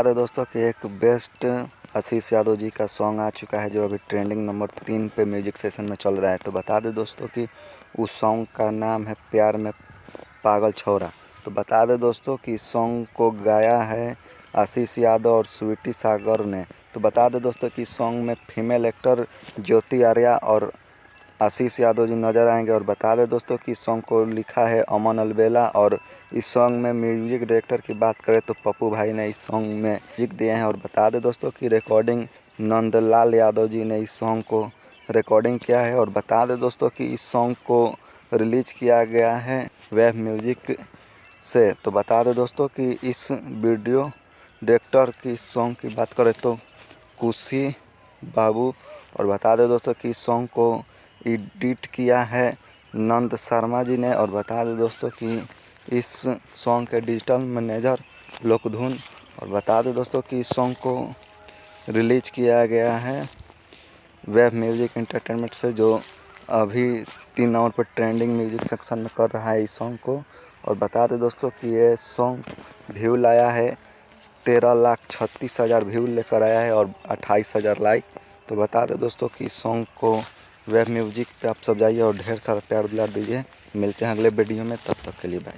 बता दें दोस्तों कि एक बेस्ट आशीष यादव जी का सॉन्ग आ चुका है जो अभी ट्रेंडिंग नंबर 3 पे म्यूजिक सेशन में चल रहा है। तो बता दें दोस्तों कि उस सॉन्ग का नाम है प्यार में पागल छोरा। तो बता दें दोस्तों कि इस सॉन्ग को गाया है आशीष यादव और स्वीटी सागर ने। तो बता दें दोस्तों कि इस सॉन्ग में फीमेल एक्टर ज्योति आर्या और आशीष यादव जी नज़र आएंगे। और बता दें दोस्तों कि इस सॉन्ग को लिखा है अमन अलबेला। और इस सॉन्ग में म्यूजिक डायरेक्टर की बात करें तो पप्पू भाई ने इस सॉन्ग में म्यूजिक दिए हैं। और बता दें दोस्तों कि रिकॉर्डिंग नंदलाल यादव जी ने इस सॉन्ग को रिकॉर्डिंग किया है। और बता दें दोस्तों कि इस सॉन्ग को रिलीज किया गया है वेब म्यूजिक से। तो बता दें दोस्तों कि इस वीडियो डायरेक्टर की सॉन्ग की बात करें तो खुशी बाबू। और बता दें दोस्तों कि इस सॉन्ग को एडिट किया है नंद शर्मा जी ने। और बता दें दोस्तों कि इस सॉन्ग के डिजिटल मैनेजर लोकधुन। और बता दें दोस्तों कि इस सॉन्ग को रिलीज किया गया है वेब म्यूजिक एंटरटेनमेंट से, जो अभी 3 नंबर पर ट्रेंडिंग म्यूजिक सेक्शन में कर रहा है इस सॉन्ग को। और बता दें दोस्तों कि ये सॉन्ग व्यू लाया है 13,36,000 व्यू लेकर आया है और 28,000 लाइक। तो बता दें दोस्तों कि इस सॉन्ग को वेब म्यूजिक पे आप सब जाइए और ढेर सारा प्यार दुलार दीजिए। मिलते हैं अगले वीडियो में, तब तक के लिए बाय।